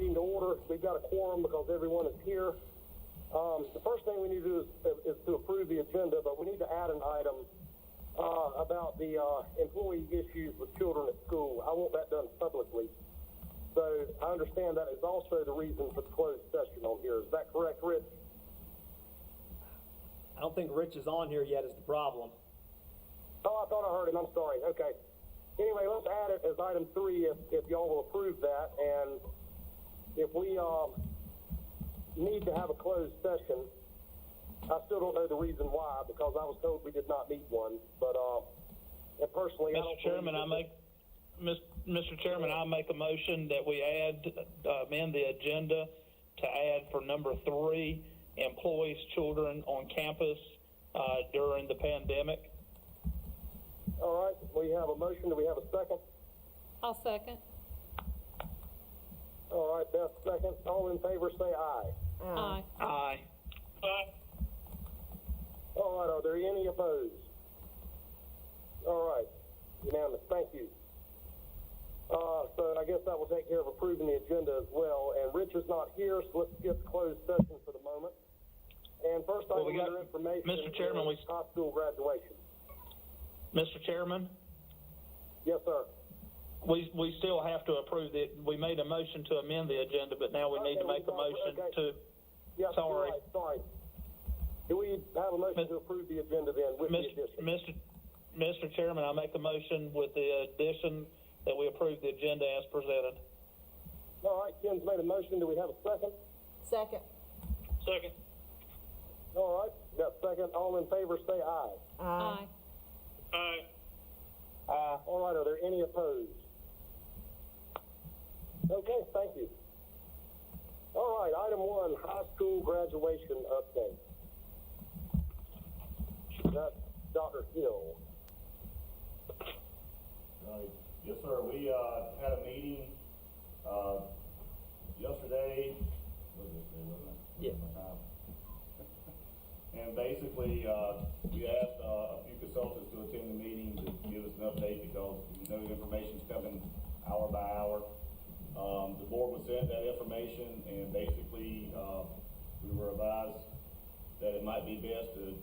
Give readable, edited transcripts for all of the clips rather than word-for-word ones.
meeting to order. We've got a quorum because everyone is here. The first thing we need to do is to approve the agenda, but we need to add an item about the employee issues with children at school. I want that done publicly. So I understand that is also the reason for the closed session on here. Is that correct, Rich? I don't think Rich is on here yet is the problem. Oh, I thought I heard him. I'm sorry. Okay. Anyway, let's add it as item 3 if y'all will approve that. And if we need to have a closed session, I still don't know the reason why, because I was told we did not need one. But and personally, Mr. Chairman, Mr. Chairman, I make a motion that we amend the agenda to add for number 3, employees, children on campus during the pandemic. All right, we have a motion. Do we have a second? I'll second. All right, Beth, second. All in favor, say aye. Aye. Aye. All right, are there any opposed? All right, unanimous. Thank you. So I guess that will take care of approving the agenda as well. And Rich is not here, so let's skip closed session for the moment. And first Well, item of information Mr. Chairman, is high school graduation. Mr. Chairman, Yes, sir. we still have to approve it. We made a motion to amend the agenda, but now we need to make a motion to. Yes, Sorry. you're right. Sorry. Do we have a motion to approve the agenda then with the addition? Mr. Chairman, I make a motion with the addition that we approve the agenda as presented. All right, Ken's made a motion. Do we have a second? Second. Second. All right, got a second. All in favor, say aye. Aye. Aye. All right, are there any opposed? Okay, thank you. All right, item 1, high school graduation update. That's Dr. Hill. Yes, sir. We had a meeting yesterday. What did it say? Wasn't it? Yeah. And basically, we asked a few consultants to attend the meeting to give us an update because we know the information's coming hour by hour. The board was sent that information, and basically, we were advised that it might be best to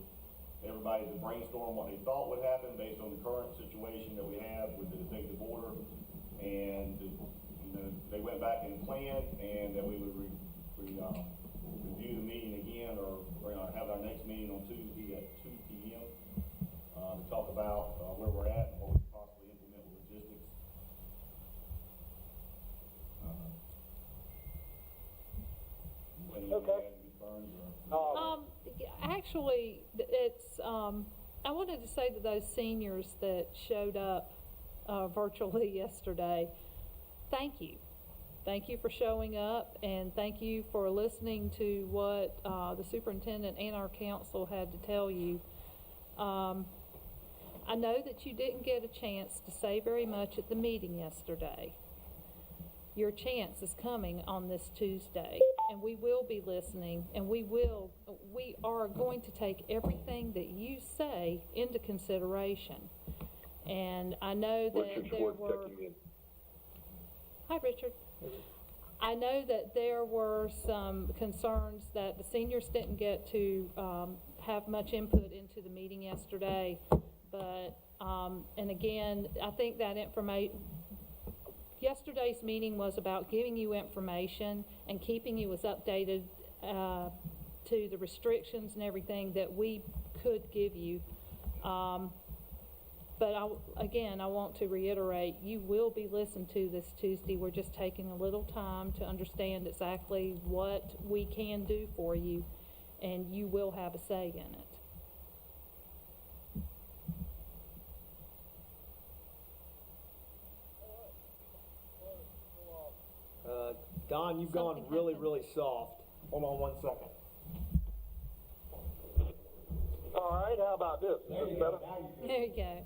everybody to brainstorm what they thought would happen based on the current situation that we have with the executive order. And they went back and planned, and that we would review the meeting again, or we're going to have our next meeting on Tuesday at 2 p.m. To talk about where we're at and what we can possibly implement with logistics. Okay. Actually, it's, I wanted to say to those seniors that showed up virtually yesterday, thank you. Thank you for showing up, and thank you for listening to what the superintendent and our council had to tell you. I know that you didn't get a chance to say very much at the meeting yesterday. Your chance is coming on this Tuesday, and we will be listening, and we are going to take everything that you say into consideration. And I know that there were... Hi, Richard. I know that there were some concerns that the seniors didn't get to have much input into the meeting yesterday, but, and again, I think that yesterday's meeting was about giving you information and keeping you as updated to the restrictions and everything that we could give you. But again, I want to reiterate, you will be listened to this Tuesday. We're just taking a little time to understand exactly what we can do for you, and you will have a say in it. Don, you've gone really soft. Hold on 1 second. All right, how about this? Is this better? There you go.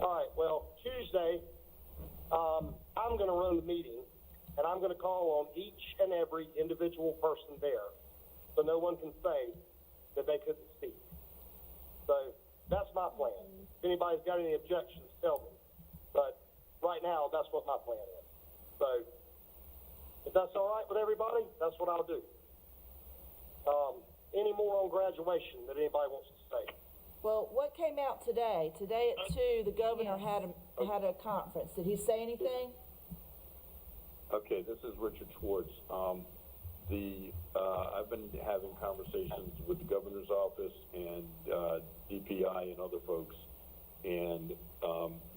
All right, well, Tuesday, I'm going to run the meeting, and I'm going to call on each and every individual person there, so no one can say that they couldn't speak. So that's my plan. If anybody's got any objections, tell me. But right now, that's what my plan is. So that's all right with everybody, that's what I'll do. Any more on graduation that anybody wants to say? Well, what came out today? Today at 2, the governor had a conference. Did he say anything? Okay, this is Richard Schwartz. I've been having conversations with the governor's office and DPI and other folks, and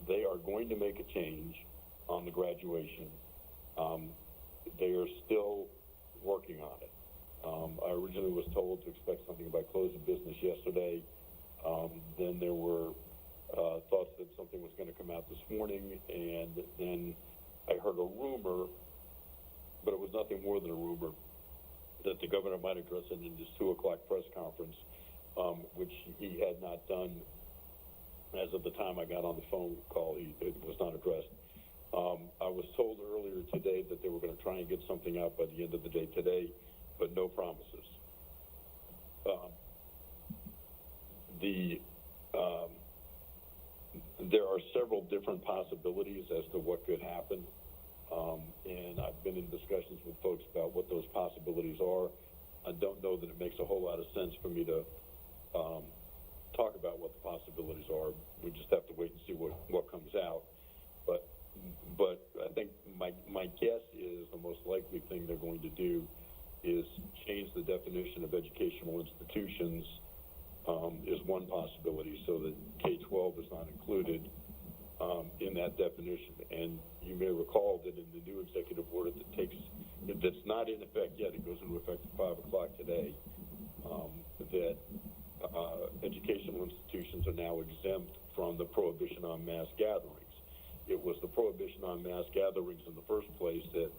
they are going to make a change on the graduation. They are still working on it. I originally was told to expect something by close of business yesterday. Then there were thoughts that something was going to come out this morning, and then I heard a rumor, but it was nothing more than a rumor, that the governor might address it in his 2 o'clock press conference, which he had not done as of the time I got on the phone call. It was not addressed. I was told earlier today that they were going to try and get something out by the end of the day today, but no promises. There are several different possibilities as to what could happen, and I've been in discussions with folks about what those possibilities are. I don't know that it makes a whole lot of sense for me to talk about what the possibilities are. We just have to wait and see what comes out. But I think my guess is the most likely thing they're going to do is change the definition of educational institutions, is one possibility, so that K-12 is not included in that definition. And you may recall that in the new executive order that's not in effect yet, it goes into effect at 5 o'clock today, that educational institutions are now exempt from the prohibition on mass gatherings. It was the prohibition on mass gatherings in the first place that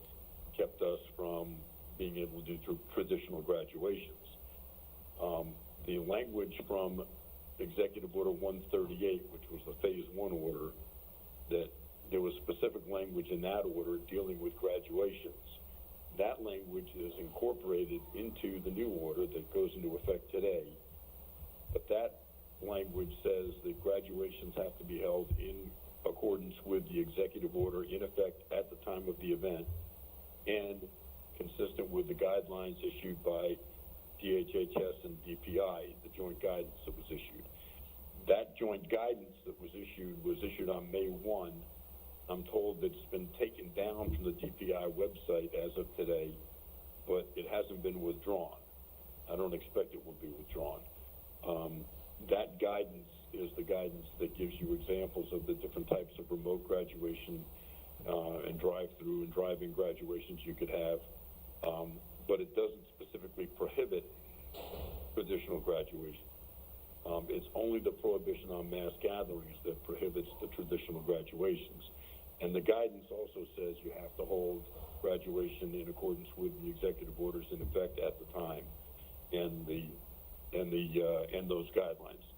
kept us from being able to do traditional graduations. The language from Executive Order 138, which was the Phase 1 order, that there was specific language in that order dealing with graduations. That language is incorporated into the new order that goes into effect today. But that language says that graduations have to be held in accordance with the executive order in effect at the time of the event and consistent with the guidelines issued by DHHS and DPI, the joint guidance that was issued. That joint guidance that was issued on May 1. I'm told that it's been taken down from the DPI website as of today, but it hasn't been withdrawn. I don't expect it will be withdrawn. That guidance is the guidance that gives you examples of the different types of remote graduation and drive-through and drive-in graduations you could have, but it doesn't specifically prohibit traditional graduation. It's only the prohibition on mass gatherings that prohibits the traditional graduations. And the guidance also says you have to hold graduation in accordance with the executive orders in effect at the time and those guidelines.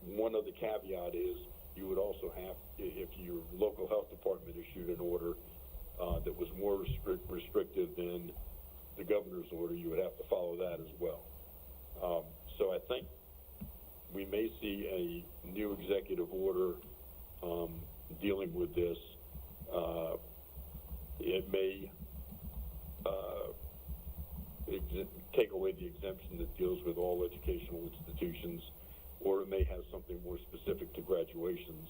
One of the caveat is you would also have, if your local health department issued an order that was more restrictive than the governor's order, you would have to follow that as well. So I think we may see a new executive order dealing with this. It may take away the exemption that deals with all educational institutions, or it may have something more specific to graduations,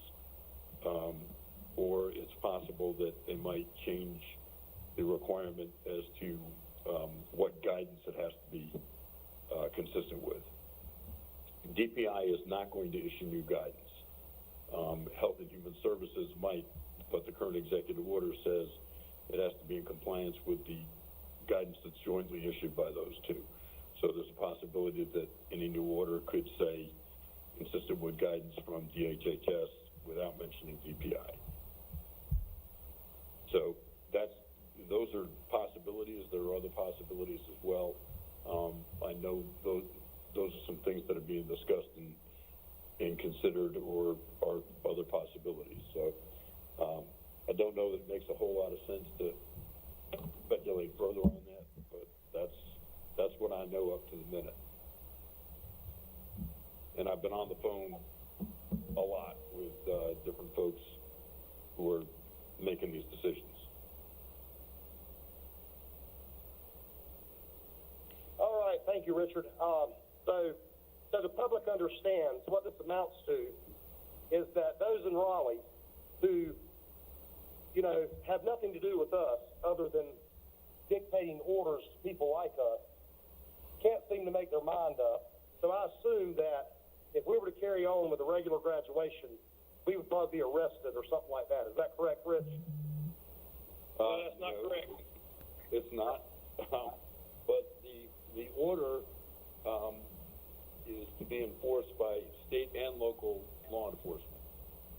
or it's possible that they might change the requirement as to what guidance it has to be consistent with. DPI is not going to issue new guidance. Health and Human Services might, but the current executive order says it has to be in compliance with the guidance that's jointly issued by those two. So there's a possibility that any new order could say consistent with guidance from DHHS without mentioning DPI. So those are possibilities. There are other possibilities as well. I know those are some things that are being discussed and considered or are other possibilities. So I don't know that it makes a whole lot of sense to speculate further on that, but that's what I know up to the minute. And I've been on the phone a lot with different folks who are making these decisions. thank you, Richard. So the public understands what this amounts to is that those in Raleigh who, you know, have nothing to do with us other than dictating orders to people like us can't seem to make their mind up. So I assume that if we were to carry on with a regular graduation, we would probably be arrested or something like that. Is that correct, Rich? That's not No, correct. It's not, but the order, is to be enforced by state and local law enforcement.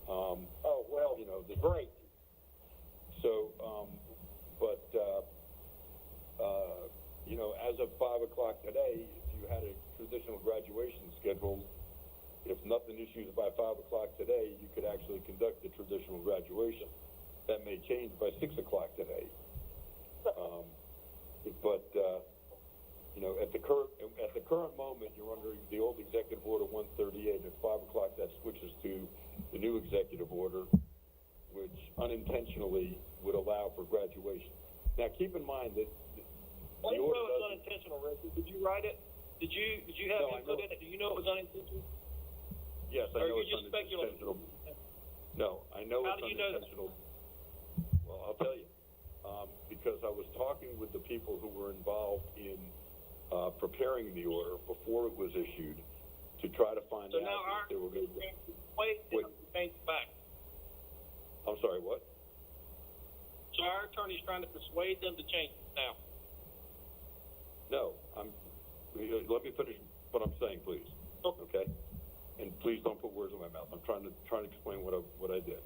Oh, well, You know, great. So, you know, as of 5 o'clock today, if you had a traditional graduation scheduled, if nothing issues by 5 o'clock today, you could actually conduct the traditional graduation. That may change by 6 o'clock today. You know, at the current moment, you're under the old Executive Order 138. At 5 o'clock, that switches to the new Executive Order, which unintentionally would allow for graduation. Now, keep in mind that Well, the you order know it's doesn't. unintentional, Richard. Did you write it? Did you have No, I input know- in it? Do you know it was unintentional? Yes, I Or know you it's just speculating? unintentional. No, I know How it's do you know that? unintentional. Well, I'll tell you, because I was talking with the people who were involved in preparing the order before it was issued to try to find So out now if they were going to. wait, Wait. change it back. I'm sorry, what? So our attorney's trying to persuade them to change it now. No, let me finish what I'm saying, please. Okay? And please don't put words in my mouth. I'm trying to explain what I did.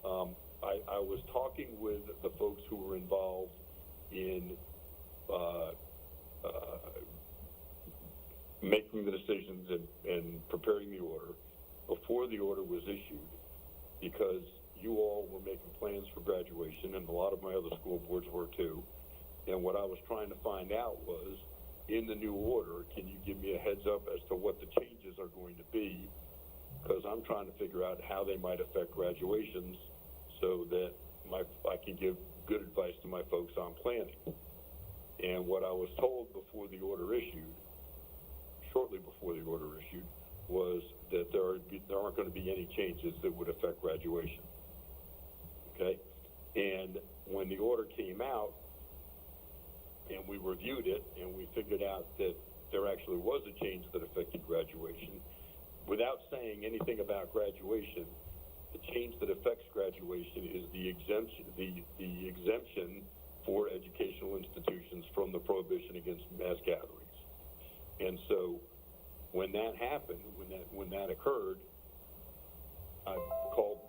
I was talking with the folks who were involved in making the decisions and preparing the order before the order was issued, because you all were making plans for graduation, and a lot of my other school boards were too. And what I was trying to find out was, in the new order, can you give me a heads up as to what the changes are going to be? Because I'm trying to figure out how they might affect graduations so that I can give good advice to my folks on planning. And what I was told before the order issued, shortly before the order issued, was that there aren't going to be any changes that would affect graduation. Okay? And when the order came out, and we reviewed it, and we figured out that there actually was a change that affected graduation, without saying anything about graduation, the change that affects graduation is the exemption for educational institutions from the prohibition against mass gatherings. And so, when that happened, when that occurred, I called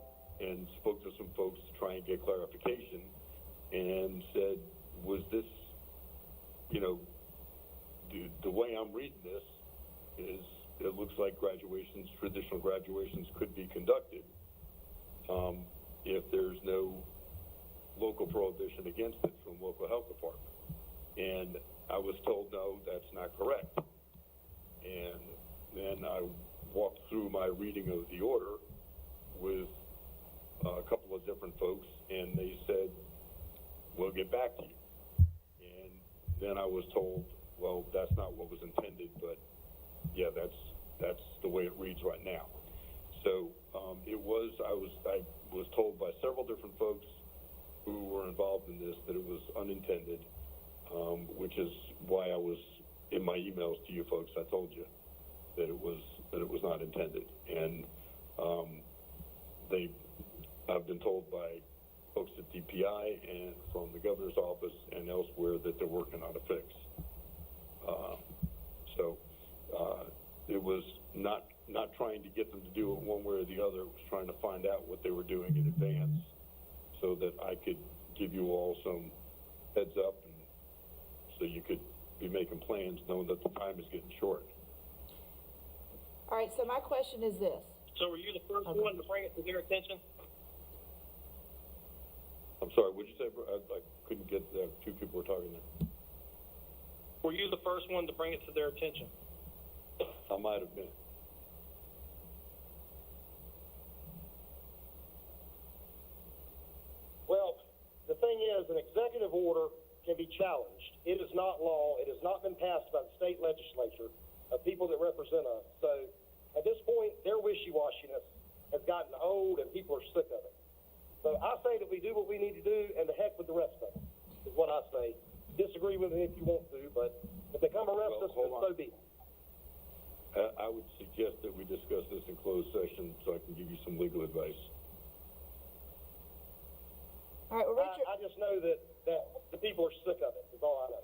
and spoke to some folks to try and get clarification, and said, was this, you know, the way I'm reading this is, it looks like traditional graduations could be conducted if there's no local prohibition against it from local health department. And I was told, no, that's not correct. And then I walked through my reading of the order with a couple of different folks, and they said, we'll get back to you. And then I was told, well, that's not what was intended, but yeah, that's the way it reads right now. So I was told by several different folks who were involved in this that it was unintended, which is why I was, in my emails to you folks, I told you that it was not intended. And I've been told by folks at DPI and from the governor's office and elsewhere that they're working on a fix. It was not trying to get them to do it one way or the other. It was trying to find out what they were doing in advance so that I could give you all some heads up, and so you could be making plans knowing that the time is getting short. All right, so my question is this. So were you the first Okay. one to bring it to their attention? I'm sorry, what'd you say? I couldn't get there. Two people were talking there. Were you the first one to bring it to their attention? I might have been. Well, the thing is, an executive order can be challenged. It is not law. It has not been passed by the state legislature of people that represent us. So at this point, their wishy-washiness has gotten old and people are sick of it. So I say that we do what we need to do and the heck with the rest of them, is what I say. Disagree with me if you want to, but if they come arrest us, then so be it. I would suggest that we discuss this in closed session so I can give you some legal advice. All right, well, Richard. I just know that the people are sick of it, is all I know.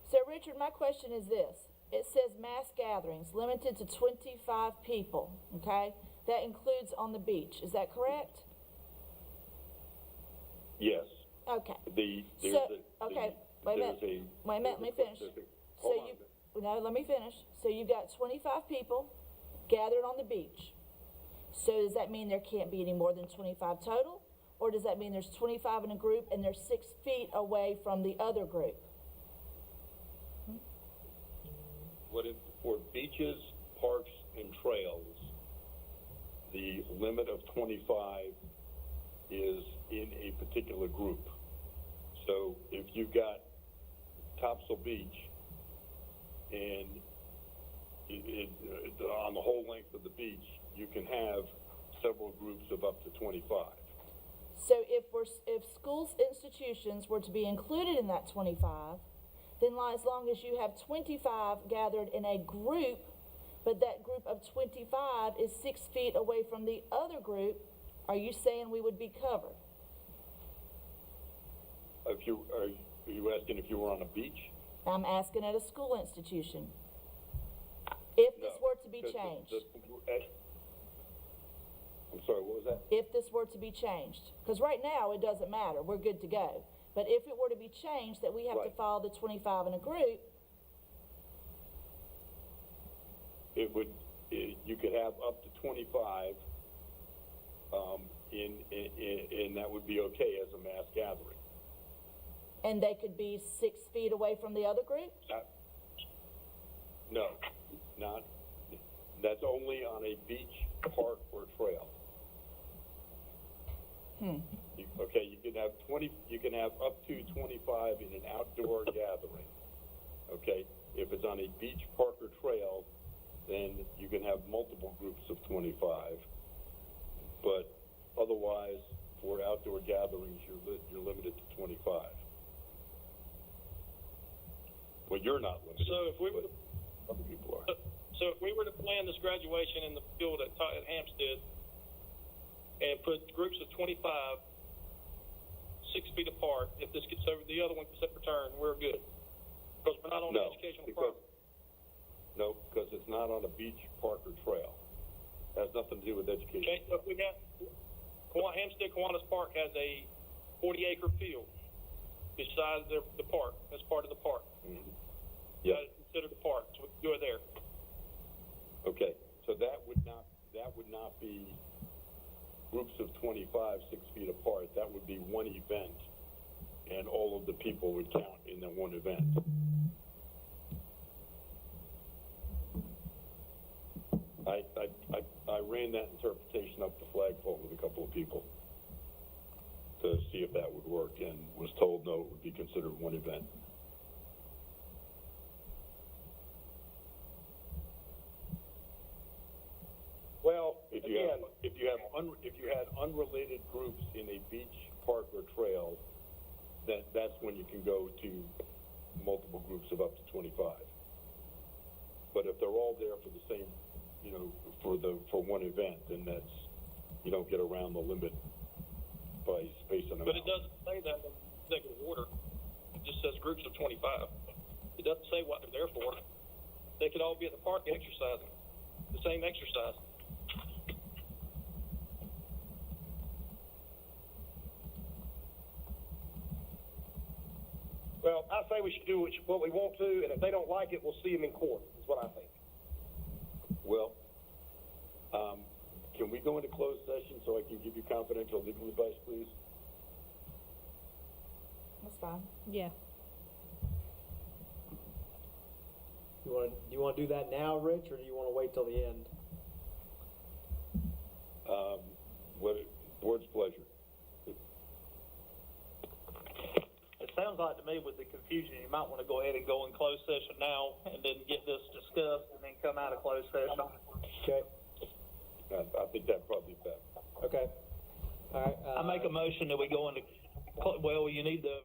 So, Richard, my question is this. It says mass gatherings, limited to 25 people, okay? That includes on the beach. Is that correct? Yes. Okay. Wait a minute, let me finish. Let me finish. So you've got 25 people gathered on the beach. So does that mean there can't be any more than 25 total? Or does that mean there's 25 in a group and they're 6 feet away from the other group? For beaches, parks, and trails, the limit of 25 is in a particular group. So if you've got Topsail Beach and on the whole length of the beach, you can have several groups of up to 25. So if schools, institutions were to be included in that 25, then as long as you have 25 gathered in a group, but that group of 25 is 6 feet away from the other group, are you saying we would be covered? Are you asking if you were on a beach? I'm asking at a school institution. If this No, were to be changed. I'm sorry, what was that? If this were to be changed. Because right now, it doesn't matter. We're good to go. But if it were to be changed, that we have to Right. follow the 25 in a group, You could have up to 25, and that would be okay as a mass gathering. and they could be 6 feet away from the other group? No, that's only on a beach, park, or trail. Okay, you can have up to 25 in an outdoor gathering. Okay, if it's on a beach, park, or trail, then you can have multiple groups of 25. But otherwise, for outdoor gatherings, you're limited to 25. Well, you're not limited. So if we were to, other people are. so if we were to plan this graduation in the field at Hampstead and put groups of 25, 6 feet apart, if this gets over, the other one gets up return, we're good. Because we're not on the educational property. No, because it's not on a beach, park, or trail. It has nothing to do with education. Okay, so if we got, Hampstead Kiwanis Park has a 40-acre field beside the park. That's part of the park. Mm-hmm. Yeah. Yeah. Considered a park, so we can go there. Okay, so that would not be groups of 25, 6 feet apart. That would be one event, and all of the people would count in that one event. I ran that interpretation up the flagpole with a couple of people to see if that would work, and was told no, it would be considered one event. Well, If again, you had unrelated groups in a beach, park, or trail, that's when you can go to multiple groups of up to 25. But if they're all there for the same, for one event, then you don't get around the limit by spacing them out. But it doesn't say that in executive order. It just says groups of 25. It doesn't say what they're there for. They could all be at the park exercising, the same exercise. well, I say we should do what we want to, and if they don't like it, we'll see them in court, is what I think. Well, can we go into closed session so I can give you confidential legal advice, please? That's fine. Yeah. Do you want to do that now, Rich, or do you want to wait till the end? Board's pleasure. It sounds like to me me with the confusion, you might want to go ahead and go in closed session now and then get this discussed and then come out of closed session. Okay, I think that'd probably be better. okay. All right. I make a motion that we go into, well, you need the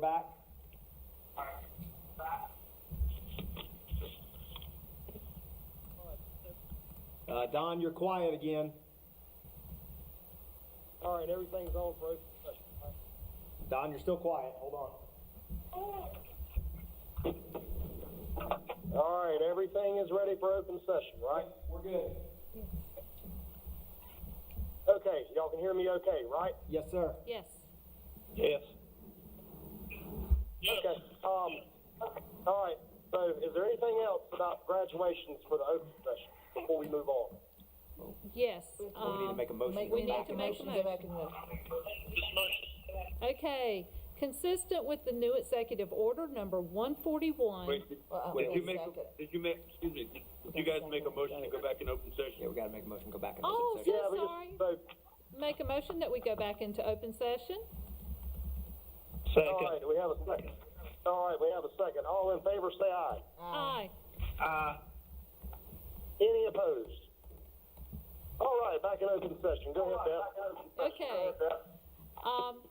back? Don, you're quiet again. All right, everything's on for open session. Don, you're still quiet. Hold on. All right, everything is ready for open session, right? We're good. Okay, y'all can hear me okay, right? Yes, sir. Yes. Yes. Okay, all right, so is there anything else about graduations for the open session before we move on? Yes. We need to make a motion. we need to make a Go back and vote. Okay, consistent with the new executive order number 141. Wait, Wait a did you make, second. excuse me, did you guys make a motion to go back in open Yeah, session? we gotta make a motion, go back in Oh, open session. Yeah, we sorry. just vote. Make a motion that we go back into open session. All Second. right, we have a second. All right, we have a second. All in favor, say aye. Aye. Any opposed? All right, back in open session. Go ahead, Beth. Okay. Go ahead, Beth.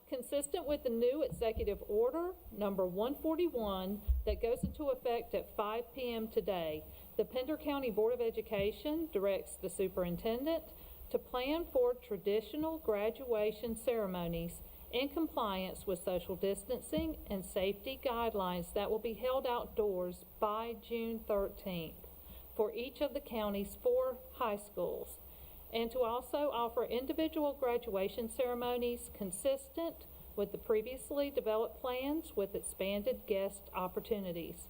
Consistent with the new executive order number 141 that goes into effect at 5 p.m. today, the Pender County Board of Education directs the superintendent to plan for traditional graduation ceremonies in compliance with social distancing and safety guidelines that will be held outdoors by June 13th for each of the county's 4 high schools, and to also offer individual graduation ceremonies consistent with the previously developed plans with expanded guest opportunities,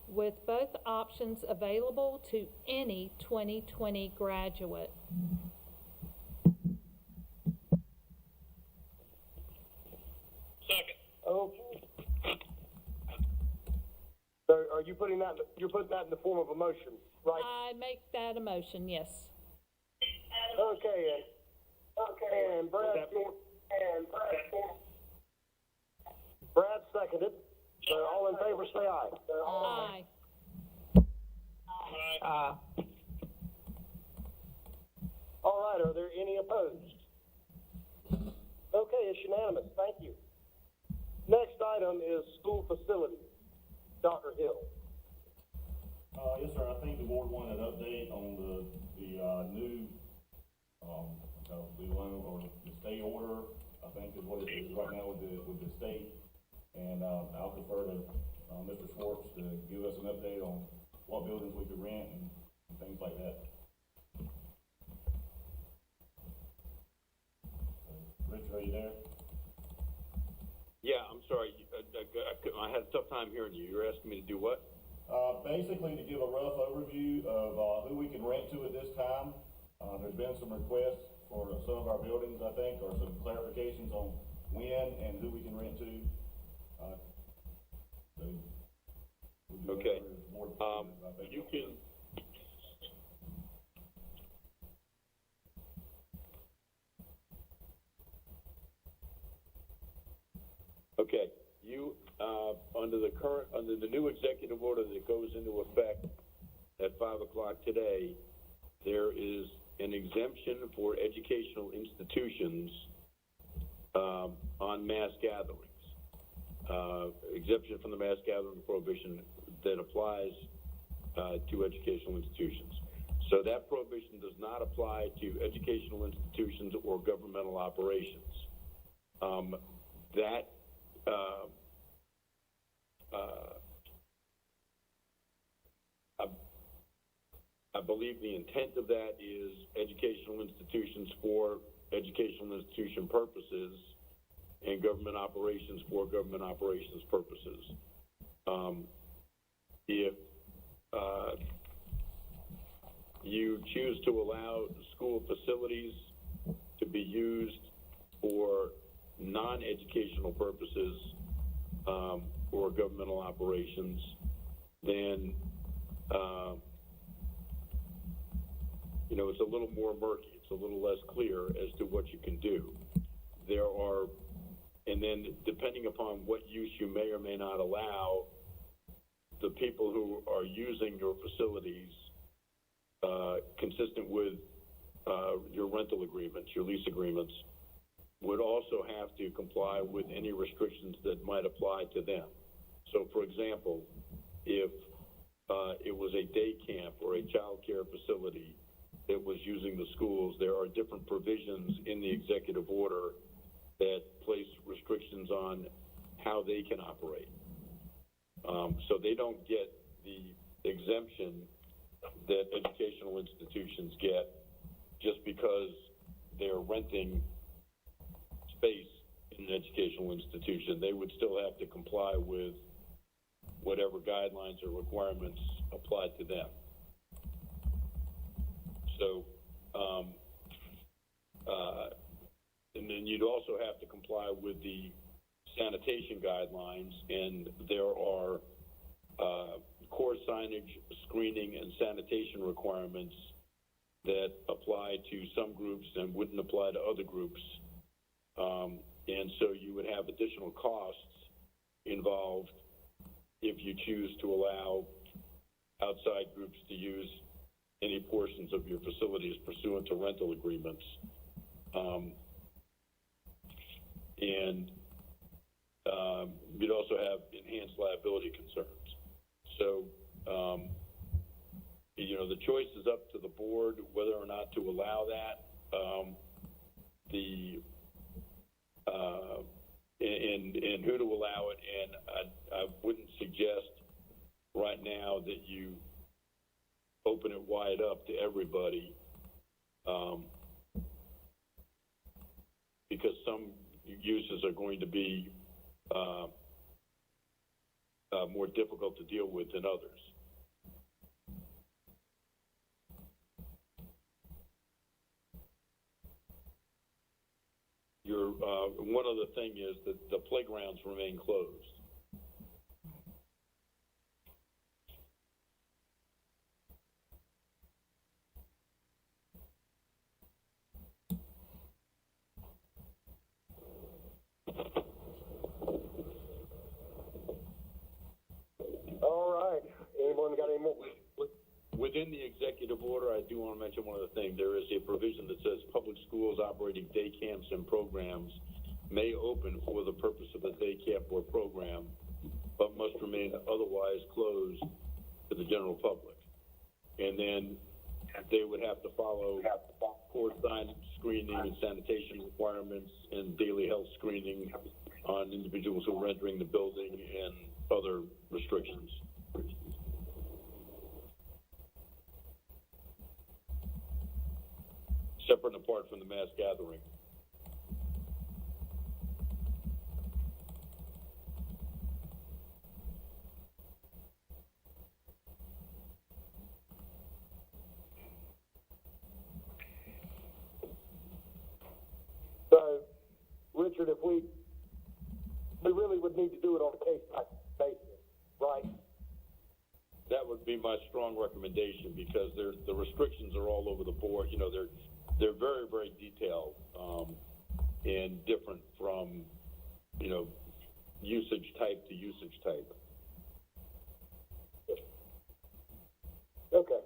with both options available to any 2020 graduate. Second. Okay. So are you putting that, you're putting that in the form of a motion, right? I make that a motion, yes. Okay, and Brad seconded. So all in favor, say aye. Aye. All right, are there any opposed? Okay, it's unanimous, thank you. Next item is school facilities. Dr. Hill. Yes, sir, I think the board wanted an update on the new, the loan or the state order, I think is what it is right now with the state. And, I'll defer to, Mr. Schwartz to give us an update on what buildings we could rent and things like that. Rich, are you there? Yeah, I'm sorry, I had a tough time hearing you. You're asking me to do what? Basically to give a rough overview of, who we can rent to at this time. There's been some requests for some of our buildings, I think, or some clarifications on when and who we can rent to. So would you Okay. like the board to approve, I think? You can, okay, you, under the new executive order that goes into effect at 5 o'clock today, there is an exemption for educational institutions, on mass gatherings. Exemption from the mass gathering prohibition that applies, to educational institutions. So that prohibition does not apply to educational institutions or governmental operations. I believe the intent of that is educational institutions for educational institution purposes and government operations for government operations purposes. If you choose to allow school facilities to be used for non-educational purposes, or governmental operations, then, it's a little more murky. It's a little less clear as to what you can do. And then depending upon what use you may or may not allow, the people who are using your facilities, consistent with your rental agreements, your lease agreements, would also have to comply with any restrictions that might apply to them. So, for example, if it was a day camp or a child care facility that was using the schools, there are different provisions in the executive order that place restrictions on how they can operate. So they don't get the exemption that educational institutions get just because they're renting space in an educational institution. They would still have to comply with whatever guidelines or requirements apply to them. So, and then you'd also have to comply with the sanitation guidelines, and there are core signage, screening, and sanitation requirements that apply to some groups and wouldn't apply to other groups. And so you would have additional costs involved if you choose to allow outside groups to use any portions of your facilities pursuant to rental agreements. And you'd also have enhanced liability concerns. So, you know, the choice is up to the board whether or not to allow that. And who to allow it. And I wouldn't suggest right now that you open it wide up to everybody, because some uses are going to be more difficult to deal with than others. One other thing is that the playgrounds remain closed. All right. Anyone got any more? Within the executive order, I do want to mention one other thing. There is a provision that says public schools operating day camps and programs may open for the purpose of a day camp or program, but must remain otherwise closed to the general public. And then they would have to follow core signage, screening, and sanitation requirements, and daily health screening on individuals who are entering the building, and other restrictions. Separate and apart from the mass gathering. So, Richard, if we really would need to do it on a case-by-case basis, right? That would be my strong recommendation, because the restrictions are all over the board. You know, they're very, very detailed, and different from, you know, usage type to usage type. Okay.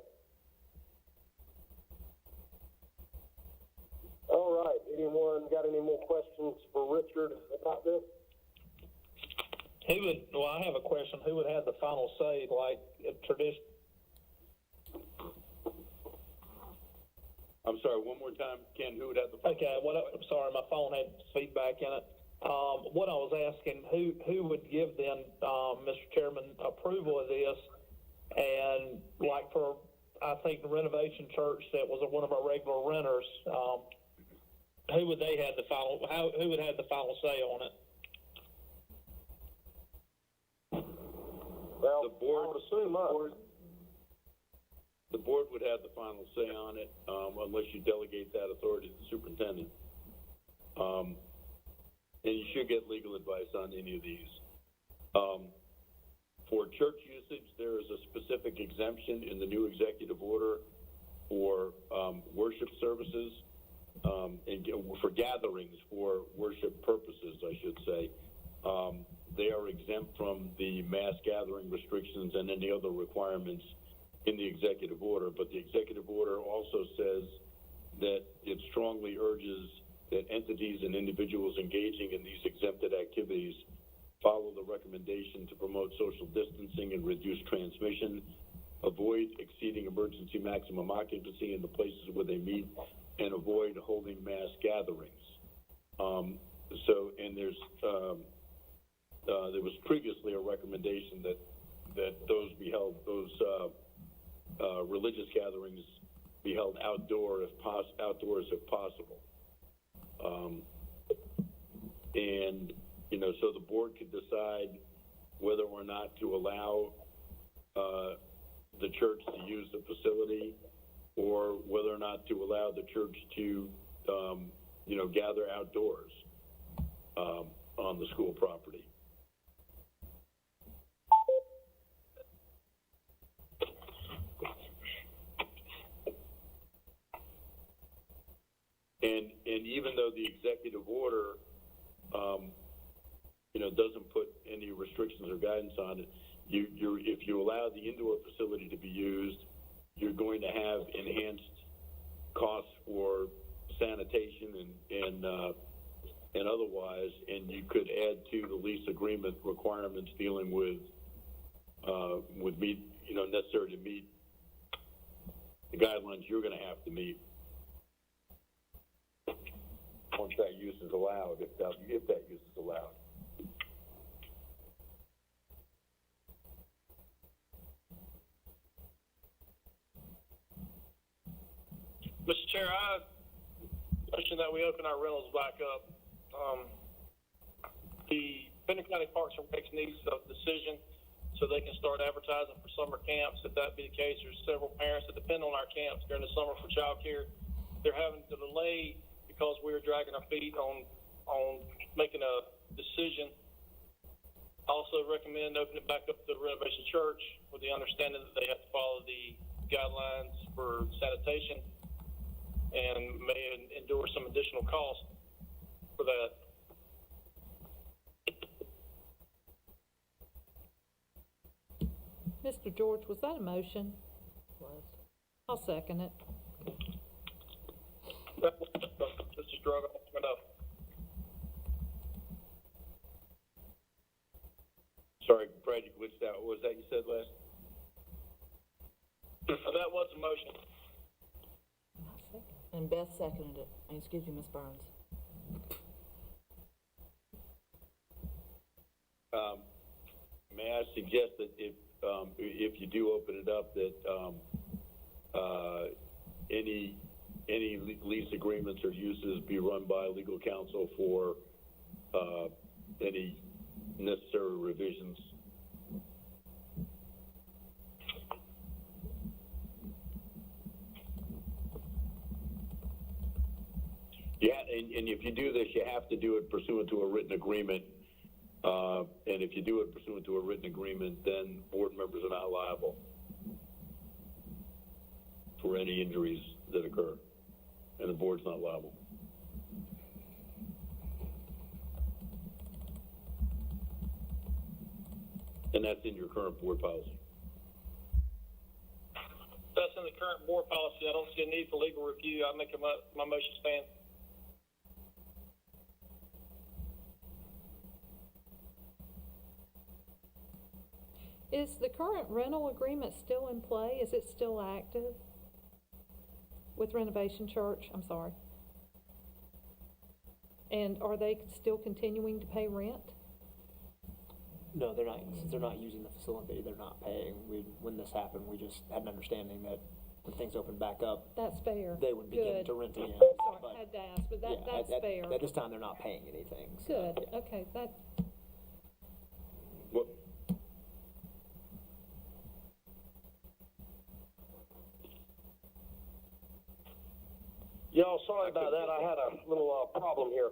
All right. Anyone got any more questions for Richard about this? I have a question. Who would have the final say, like tradition? I'm sorry, one more time, Ken, who would have the... Okay, I'm sorry, my phone had feedback in it. What I was asking, who would give them, Mr. Chairman, approval of this? And like for, I think the Renovation Church that was one of our regular renters, who would they have the final, who would have the final say on it? Well, The board, I would assume the board would have the final say on it, unless you delegate that authority to the superintendent. And you should get legal advice on any of these. For church usage, there is a specific exemption in the new executive order for worship services, and for gatherings for worship purposes, I should say. They are exempt from the mass gathering restrictions and any other requirements in the executive order, but the executive order also says that it strongly urges that entities and individuals engaging in these exempted activities follow the recommendation to promote social distancing and reduce transmission, avoid exceeding emergency maximum occupancy in the places where they meet, and avoid holding mass gatherings. There was previously a recommendation that those be held, religious gatherings be held outdoors if possible. And, so the board could decide whether or not to allow the church to use the facility, or whether or not to allow the church to, gather outdoors on the school property. And even though the executive order, doesn't put any restrictions or guidance on it, if you allow the indoor facility to be used, you're going to have enhanced costs for sanitation and otherwise, and you could add to the lease agreement requirements dealing with necessary to meet the guidelines you're going to have to meet once that use is allowed, if that use is allowed. Mr. Chair, I motion that we open our rentals back up. The Pender County Parks and Recs needs a decision so they can start advertising for summer camps. If that be the case, there's several parents that depend on our camps during the summer for childcare. They're having to delay because we're dragging our feet on making a decision. I also recommend opening it back up to the Renovation Church with the understanding that they have to follow the guidelines for sanitation and may endure some additional cost for that. Mr. George, was that a motion? Was. I'll second it. Mr. Struggle, enough. Sorry, Brad, you glitched out. What was that you said last? That was a motion. And Beth seconded it. Excuse me, Ms. Burns. May I suggest that if you do open it up, that any lease agreements or uses be run by legal counsel for any necessary revisions? Yeah, and if you do this, you have to do it pursuant to a written agreement. And if you do it pursuant to a written agreement, then board members are not liable for any injuries that occur, and the board's not liable. And that's in your current board policy. That's in the current board policy. I don't see a need for legal review. I make my motion stand. Is the current rental agreement still in play? Is it still active? With Renovation Church, I'm sorry. And are they still continuing to pay rent? No, they're not, since they're not using the facility, they're not paying. When this happened, we just had an understanding that when things opened back up, That's fair. they would begin Good. to rent again. Sorry, But, I had to ask, but yeah, that's fair. At this time, they're not paying anything. So, Good, yeah. okay, that, What? Y'all, sorry about that. I had a little problem here.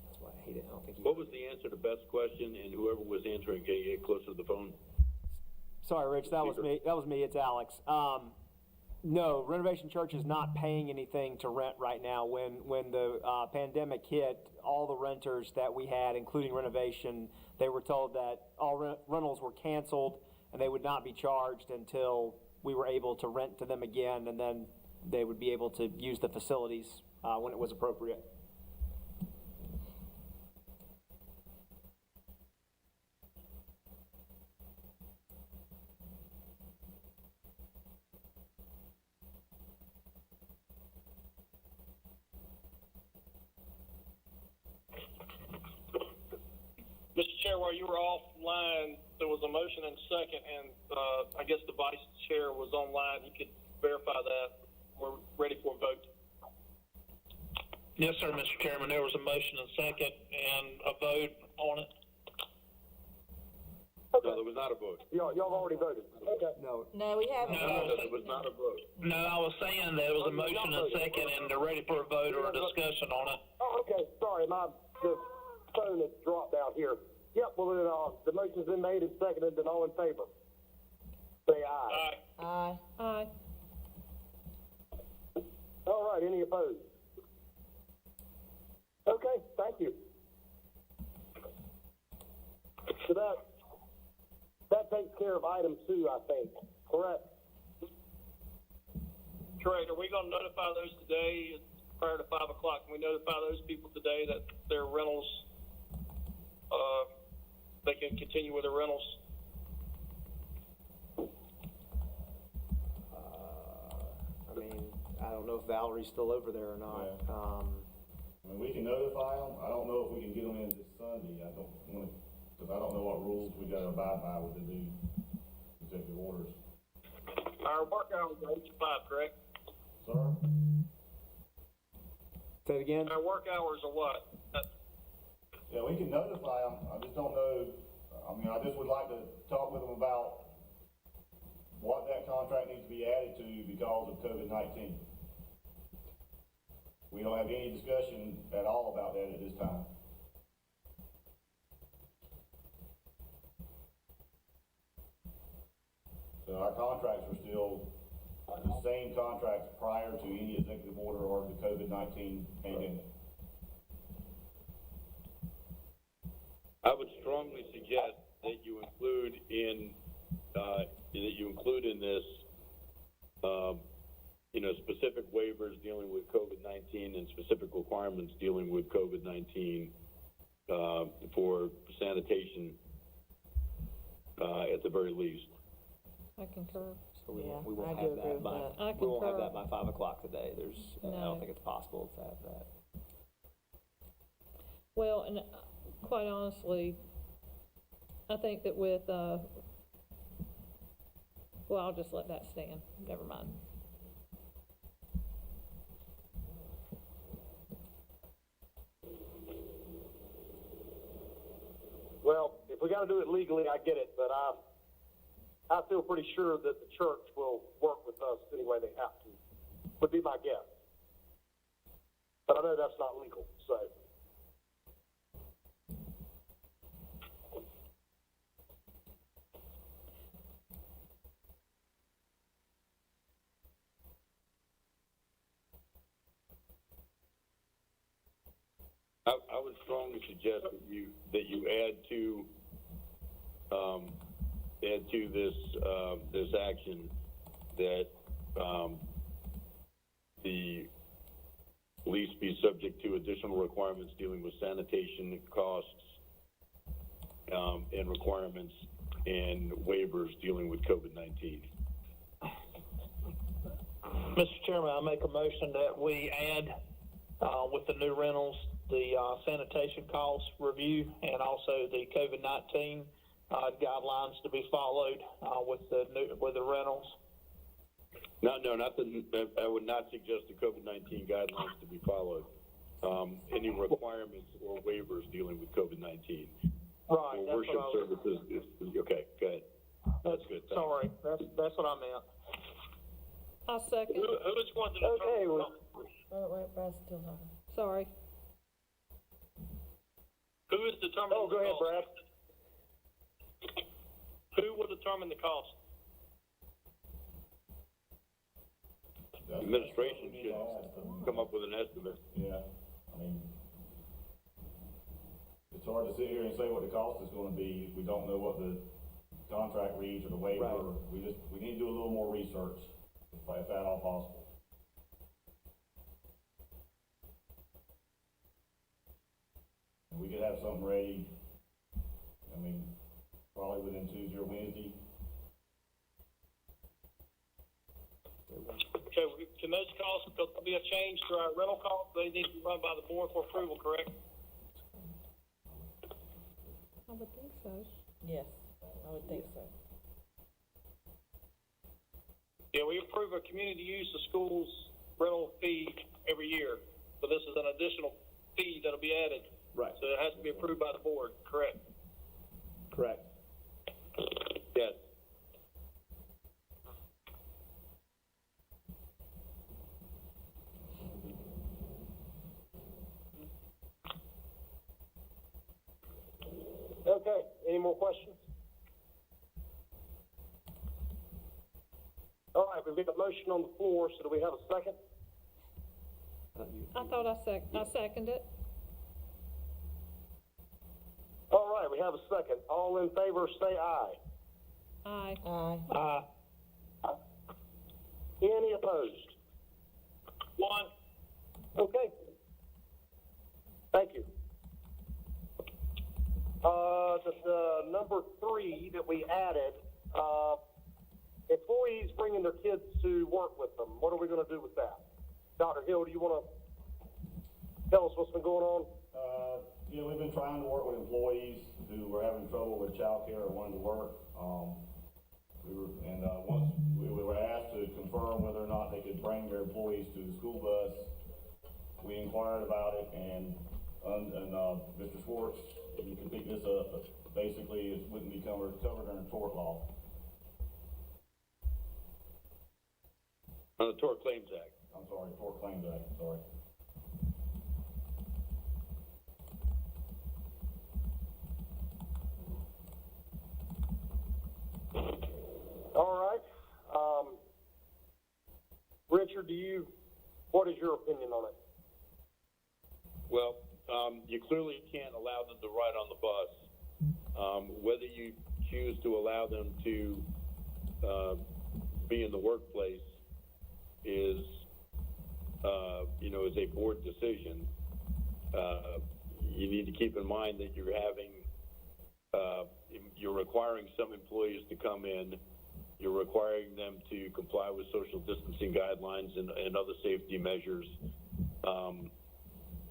That's why I hate it. I don't think What was the answer to Beth's question, and whoever was answering, can you get closer to the phone? Sorry, Rich, that was me. That was me. It's Alex. No, Renovation Church is not paying anything to rent right now. When the pandemic hit, all the renters that we had, including Renovation, they were told that all rentals were canceled and they would not be charged until we were able to rent to them again. And then they would be able to use the facilities when it was appropriate. Mr. Chair, while you were offline, there was a motion and a second, and I guess the vice chair was online. He could verify that. We're ready for a vote. Yes, sir, Mr. Chairman, there was a motion and second and a vote on it. No, there was not a vote. Y'all have already voted. Okay. No, No, we haven't. No. There was not a vote. No, I was saying there was a motion and a second and they're ready for a vote or a discussion on it. Oh, okay, sorry, the phone had dropped out here. Yep, well, then, the motion's been made and seconded, and all in favor? Say aye. Aye. Aye. Aye. All right, any opposed? Okay, thank you. So that takes care of item 2, I think, correct? Correct. Are we going to notify those today prior to 5 o'clock? Can we notify those people today that their rentals, they can continue with their rentals? I mean, I don't know if Valerie's still over there or not. Yeah. I mean, we can notify them. I don't know if we can get them in this Sunday. I don't want to, because I don't know what rules we got to abide by with the new executive orders. Our work hours are 8 to 5, correct? Sir? Say it again? Our work hours are what? Yeah, we can notify them. I just don't know. I mean, I just would like to talk with them about what that contract needs to be added to because of COVID-19. We don't have any discussion at all about that at this time. So our contracts are still the same contracts prior to any executive order or the COVID-19 pandemic. I would strongly suggest that you include in this, specific waivers dealing with COVID-19 and specific requirements dealing with COVID-19 for sanitation at the very least. I concur. So we Yeah, won't, we won't I have do agree that with by, that. I we won't have concur. that by 5 o'clock today. I No. don't think it's possible to have that. Well, and quite honestly, I think that with, well, I'll just let that stand. Never mind. Well, if we got to do it legally, I get it, but I feel pretty sure that the church will work with us any way they have to, would be my guess. But I know that's not legal, so. I would strongly suggest that you add to this action that the lease be subject to additional requirements dealing with sanitation costs and requirements and waivers dealing with COVID-19. Mr. Chairman, I make a motion that we add, with the new rentals, the sanitation cost review and also the COVID-19 guidelines to be followed with the rentals. Not I would not suggest the COVID-19 guidelines to be followed. Any requirements or waivers dealing with COVID-19. Right, For that's worship what I was, services, okay, go ahead. That's good. Thanks. sorry, that's what I meant. I second. Who is going to determine? Okay, well, Wait, Brad's still talking. Sorry. Who is determining oh, the go ahead, cost? Brad. Who will determine the cost? Administration should come up with an estimate. Yeah, I mean, it's hard to sit here and say what the cost is gonna be. We don't know what the contract reads or the waiver. Right. We need to do a little more research, if at all possible. And we could have something ready, I mean, probably within Tuesday or Wednesday. Okay, can those costs, because there'll be a change to our rental costs, they need to be run by the board for approval, correct? I would think so. Yes, I would think so. Yeah, we approve a community use of schools rental fee every year, so this is an additional fee that'll be added. Right. So it has to be approved by the board, correct? Correct. Yes. Okay, any more questions? All right, we've got a motion on the floor, so do we have a second? I thought I seconded it. All right, we have a second. All in favor, say aye. Aye. Aye. Any opposed? One, Okay. Thank you. The number 3 that we added, employees bringing their kids to work with them. What are we going to do with that? Dr. Hill, do you want to tell us what's been going on? Yeah, we've been trying to work with employees who were having trouble with childcare or wanting to work. Once we were asked to confirm whether or not they could bring their employees to the school bus, we inquired about it, and Mr. Schwartz, you can pick this up, basically it wouldn't be covered under tort law. On the Tort Claims Act. I'm sorry, Tort Claims Act, sorry. All right. Richard, what is your opinion on it? Well, you clearly can't allow them to ride on the bus. Whether you choose to allow them to be in the workplace is is a board decision. You need to keep in mind that you're requiring some employees to come in. You're requiring them to comply with social distancing guidelines and other safety measures.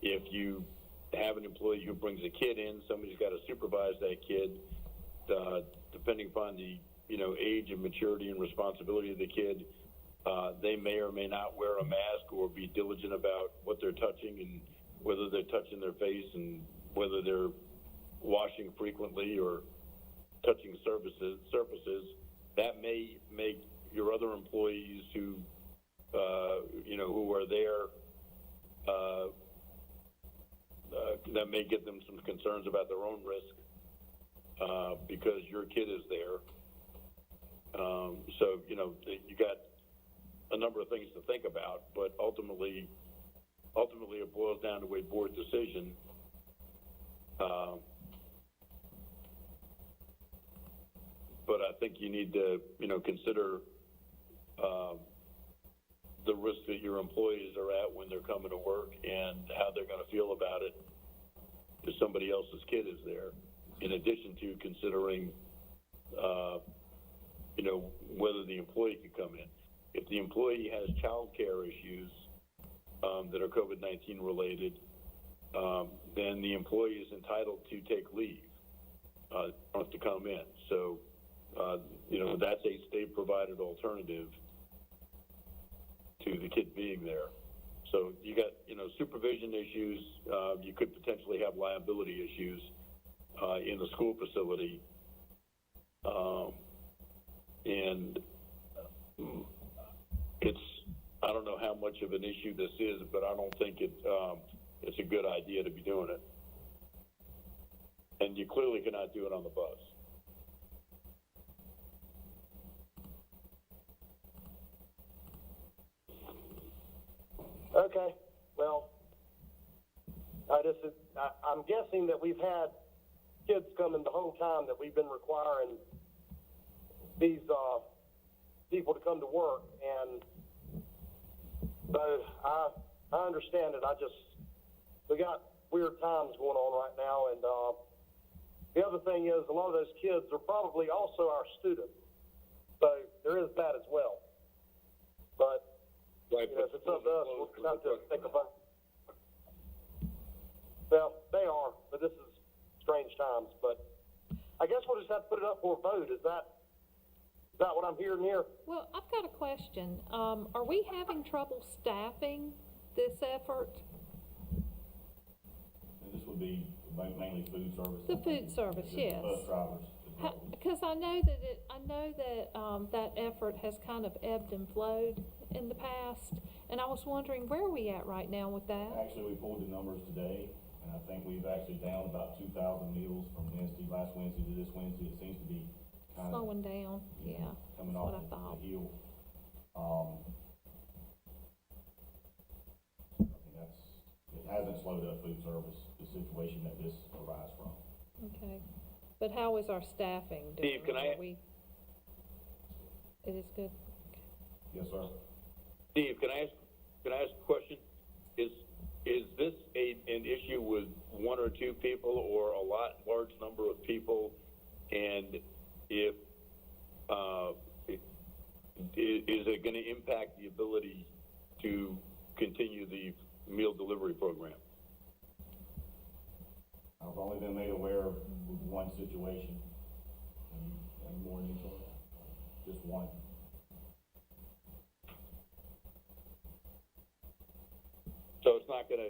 If you have an employee who brings a kid in, somebody's got to supervise that kid, depending upon the age and maturity and responsibility of the kid. They may or may not wear a mask or be diligent about what they're touching and whether they're touching their face and whether they're washing frequently or touching surfaces. That may make your other employees who are there, that may give them some concerns about their own risk because your kid is there. So you got a number of things to think about, but ultimately it boils down to a board decision. But I think you need to, consider the risk that your employees are at when they're coming to work and how they're going to feel about it if somebody else's kid is there, in addition to considering, whether the employee can come in. If the employee has childcare issues that are COVID-19 related, then the employee is entitled to take leave, not to come in. So, that's a state-provided alternative to the kid being there. So you got, supervision issues. You could potentially have liability issues in the school facility. And I don't know how much of an issue this is, but I don't think it's a good idea to be doing it. And you clearly cannot do it on the bus. Okay, well, I'm guessing that we've had kids coming the whole time that we've been requiring these people to come to work, and so I understand it. We weird times going on right now, and, the other thing is, a lot of those kids are probably also our students, so there is that as well. But, Right, you know, if it's up to us, we'll schools have are to think about. Well, they are, but this is strange times, but I guess we'll just have to put it up for a vote, is that what I'm hearing here? Well, I've got a question. Are we having trouble staffing this effort? And this would be mainly food service. The food service, The yes. Bus drivers as well. Because I know that that effort has kind of ebbed and flowed in the past, and I was wondering, where are we at right now with that? Actually, we pulled the numbers today, and I think we've actually down about 2,000 meals from last Wednesday to this Wednesday. It seems to be kind of Slowing down, yeah, coming that's what I off thought. the heel. I mean, it hasn't slowed up food service, the situation that this arises from. Okay, but how is our staffing doing? Steve, can I- It is good. Yes, sir. Steve, can I ask a question? Is this an issue with one or two people or a large number of people? And if, is it gonna impact the ability to continue the meal delivery program? I've only been made aware of one situation. Any more detail? Just one. So it's not gonna,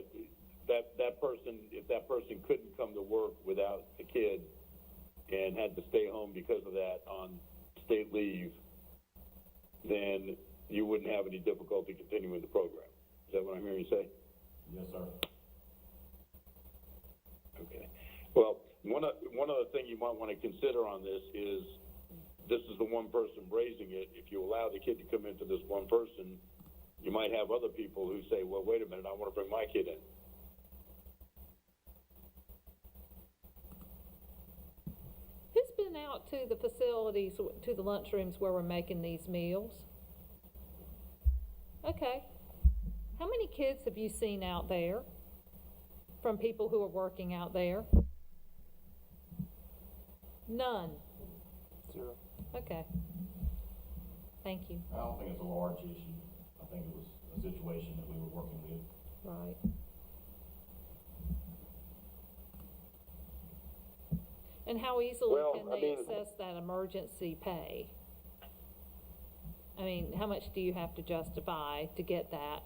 that person, if that person couldn't come to work without the kid and had to stay home because of that on state leave, then you wouldn't have any difficulty continuing the program. Is that what I'm hearing you say? Yes, sir. Okay. Well, one other thing you might want to consider on this is the one person raising it. If you allow the kid to come into this one person, you might have other people who say, well, wait a minute, I want to bring my kid in. Who's been out to the facilities, to the lunchrooms where we're making these meals? Okay. How many kids have you seen out there from people who are working out there? None. 0. Okay. Thank you. I don't think it's a large issue. I think it was a situation that we were working with. Right. And how easily Well, can I they mean- access that emergency pay? I mean, how much do you have to justify to get that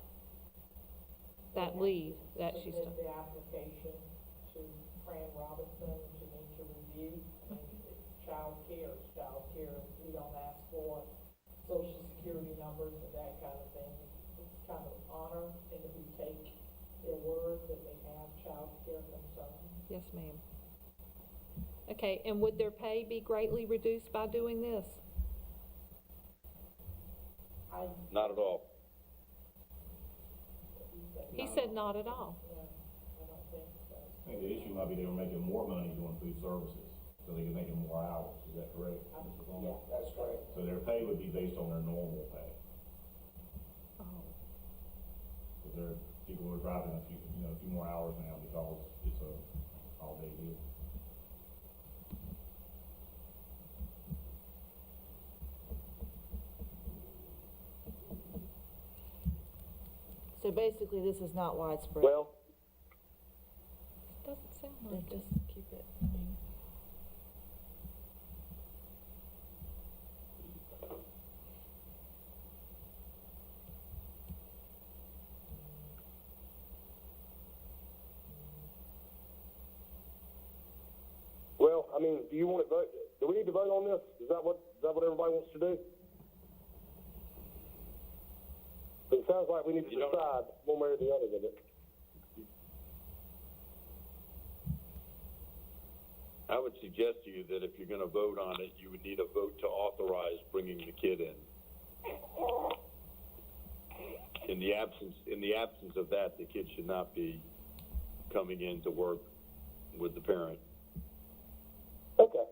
leave that she's Submit done? the application to Fran Robinson to need to review. I mean, it's childcare, we don't ask for social security numbers and that kind of thing. It's kind of honor, and if we take their word that they have childcare concerns. Yes, ma'am. Okay, and would their pay be greatly reduced by doing this? Not at all. He said not at all. No, I don't think so. I think the issue might be they were making more money doing food services, so they could make it more hours. Is that correct? Mr. Plummer? Yeah, that's correct. So their pay would be based on their normal pay. Oh, Because people are driving a few more hours now because it's a holiday deal. So basically, this is not widespread. Well, doesn't sound Then like it. just keep it, I mean. I mean, do you want to vote? Do we need to vote on this? Is that what everybody wants to do? It sounds like we need to You don't- decide one way or the other with it. I would suggest to you that if you're gonna vote on it, you would need a vote to authorize bringing the kid in. In the absence of that, the kid should not be coming in to work with the parent. Okay.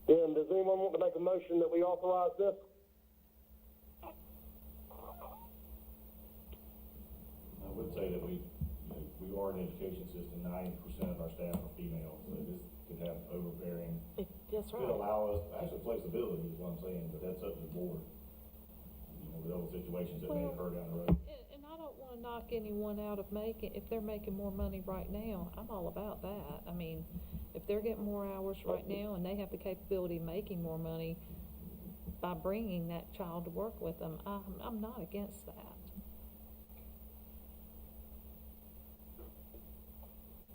Then, does anyone want to make a motion that we authorize this? I would say that we we are in the education system, 90% of our staff are female, so this could have overbearing, That's could right. allow us, actually flexibility is what I'm saying, but that's up to the board. You know, with other situations that may occur down the road. And I don't wanna knock anyone out of if they're making more money right now, I'm all about that. I mean, if they're getting more hours right now and they have the capability of making more money by bringing that child to work with them, I'm not against that.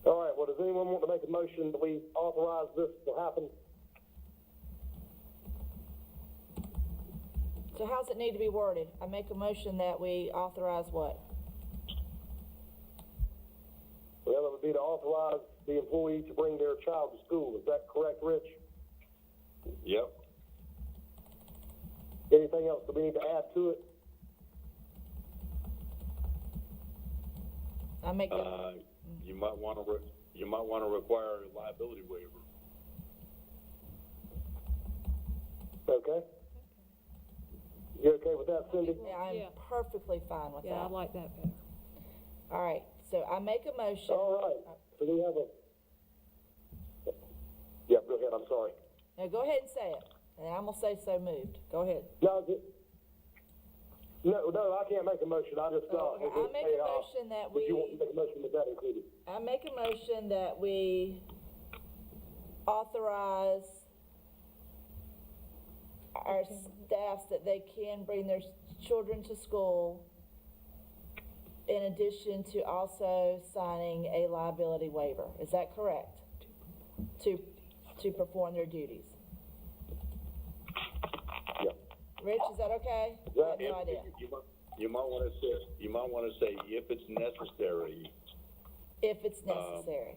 All right, well, does anyone want to make a motion that we authorize this to happen? So how's it need to be worded? I make a motion that we authorize what? Well, it would be to authorize the employee to bring their child to school. Is that correct, Rich? Yep. Anything else that we need to add to it? I make that, You might want to require a liability waiver. Okay. You okay with that, Cindy? yeah, I'm Yeah. perfectly fine with Yeah, I that. like that better. All right, so I make a motion. All right, so we have a, yeah, go ahead, I'm sorry. Now go ahead and say it, and I'm gonna say so moved. Go ahead. No, I can't make a motion, I just, Okay, I make a motion that would you want we, to make a motion with that included? I make a motion that we authorize our staffs that they can bring their children to school in addition to also signing a liability waiver. Is that correct? To perform their duties. Yeah. Rich, is that okay? Yeah. I have no idea. You might want to say if it's necessary. If it's necessary.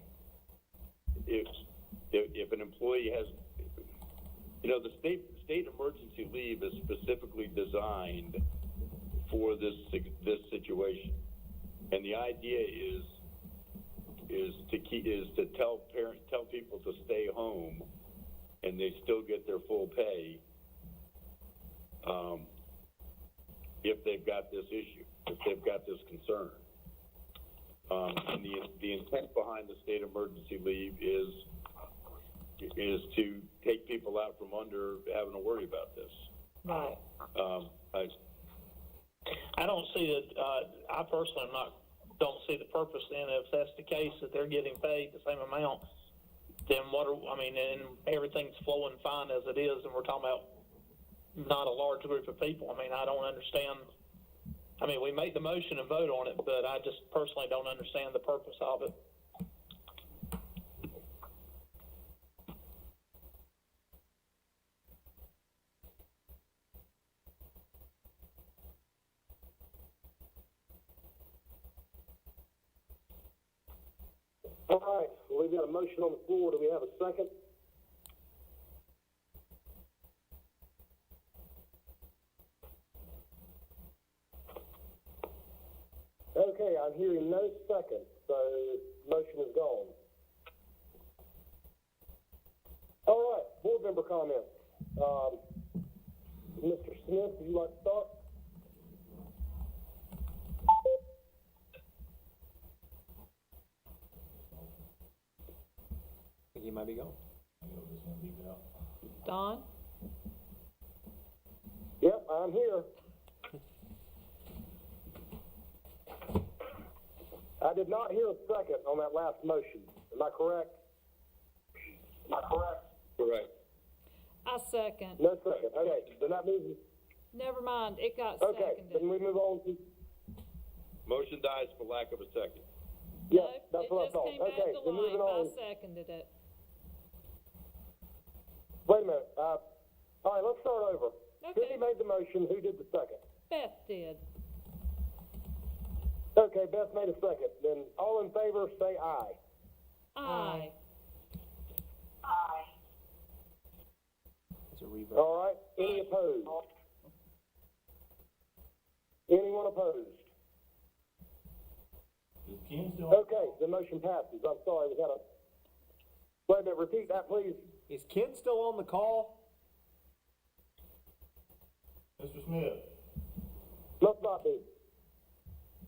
If an employee has, the state emergency leave is specifically designed for this situation, and the idea is to tell people to stay home, and they still get their full pay, if they've got this issue, if they've got this concern. And the intent behind the state emergency leave is to take people out from under having to worry about this. Right. I don't see it, I personally don't see the purpose in it. If that's the case, that they're getting paid the same amount, then and everything's flowing fine as it is, and we're talking about not a large group of people. I don't understand. We made the motion and vote on it, but I just personally don't understand the purpose of it. All right, well, we've got a motion on the floor. Do we have a second? Okay, I'm hearing no second, so motion is gone. All right, board member comments. Mr. Smith, would you like to start? I think he might be gone. Don? Yep, I'm here. I did not hear a second on that last motion. Am I correct? Correct. I second. No second. Okay, then that means, Never mind, it got okay, then seconded. we move on to, Motion dies for lack of a second. yeah, No, that's what I thought. It just came Okay, back to then moving life, on. I seconded it. Wait a minute. All right, let's start over. Okay. Cindy made the motion. Who did the second? Beth did. Okay, Beth made a second. Then all in favor, say aye. Aye. It's a revote. All right. Any opposed? Anyone opposed? Is Ken still? Okay, the motion passes. I'm sorry, we had a, wait a minute, repeat that, please. Is Ken still on the call? Mr. Smith? Must not be.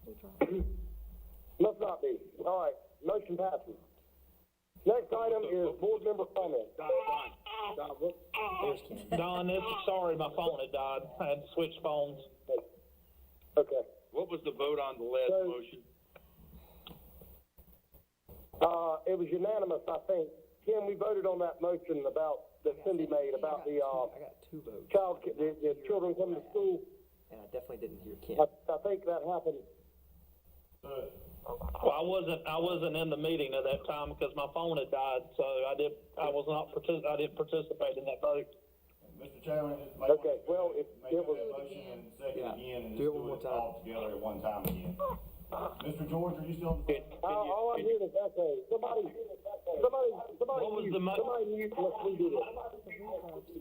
We tried. Must not be. All right, motion passes. Next item is board member comments. There's Ken. Don, sorry, my phone had died. I had to switch phones. Okay. What was the vote on the last So- motion? It was unanimous, I think. Ken, we voted on that motion that Cindy made about the, I got two votes. the children coming to school. And I definitely didn't hear Ken. I think that happened. Well, I wasn't in the meeting at that time because my phone had died, so I didn't participate in that vote. Mr. Chairman, it may Okay, want to well, if make it that was- motion and second Yeah, again, and do just it one more time. all together at one time again. Mr. George, are you still on the phone? All I'm hearing is echo. Somebody What was mute, the mo- somebody mute, let's redo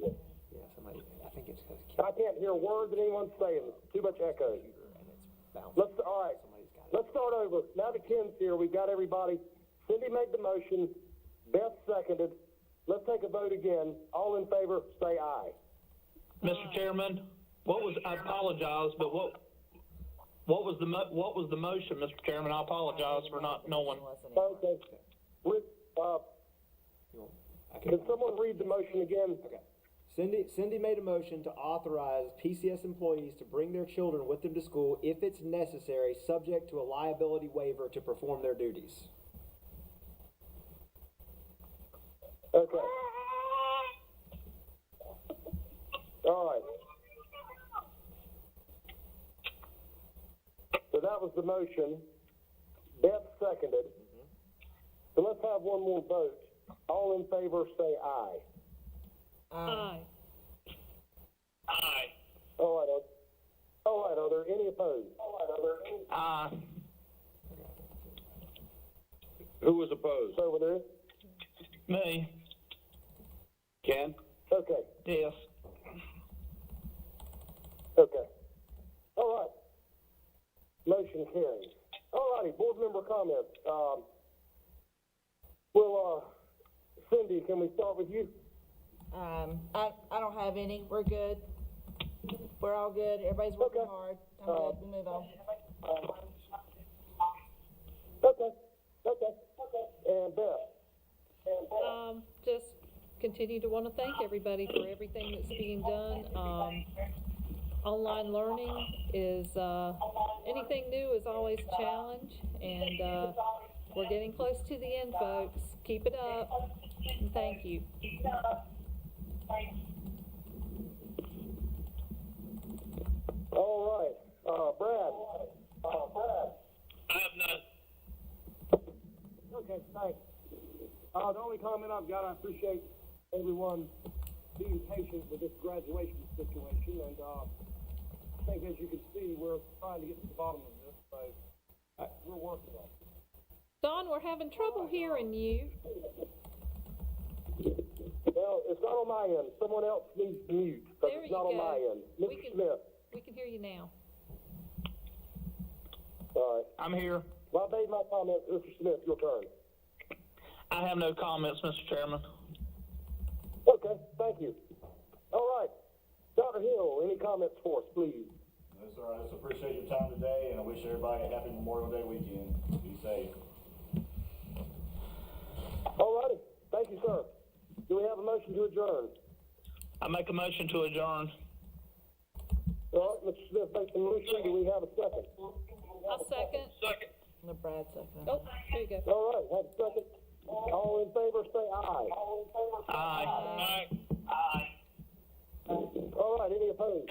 this. Yeah, somebody, I think it's because I can't hear a word that anyone's saying. Too much echo. and it's bouncing. All right, Somebody's got it. let's start over. Now that Ken's here, we've got everybody. Cindy made the motion, Beth seconded. Let's take a vote again. All in favor, say aye. Mr. Chairman, I apologize, but what was the motion, Mr. Chairman? I apologize for not knowing. Okay. Rick, You want- I can- can someone read the motion again? Okay. Cindy made a motion to authorize PCS employees to bring their children with them to school if it's necessary, subject to a liability waiver to perform their duties. Okay. All right. So that was the motion. Beth seconded. So let's have one more vote. All in favor, say aye. Aye. Aye. All right, are there any opposed? Aye. Who was opposed? Over there? Me. Ken? Okay, Yes. okay. All right. Motion carries. All righty, board member comments. Cindy, can we start with you? I don't have any. We're good. We're all good. Everybody's working Okay. hard. I'm good. We move on. Okay. And Beth? Just continue to want to thank everybody for everything that's being done. Online learning is, anything new is always a challenge, and, we're getting close to the end, folks. Keep it up, and thank you. All right, Brad? I have none. Okay, thanks. The only comment I've got, I appreciate everyone being patient with this graduation situation, and, I think as you can see, we're trying to get to the bottom of this, so, we're working on it. Don, we're having trouble hearing you. Well, it's not on my end. Someone else needs to mute, but There it's you not on go. my end. We Mr. can- Smith, We can hear you now. all right. I'm here. Well, I made my comments. Mr. Smith, your turn. I have no comments, Mr. Chairman. Okay, thank you. All right. Dr. Hill, any comments for us, please? No, sir, I just appreciate your time today, and I wish everybody a happy Memorial Day weekend. Be safe. All righty. Thank you, sir. Do we have a motion to adjourn? I make a motion to adjourn. All right, Mr. Smith makes the motion. Do we have a second? I'll second. Second. No, Brad second. Oh, there you go. All right, have a second. All in favor, say aye. Aye. Aye. Aye. All right, any opposed?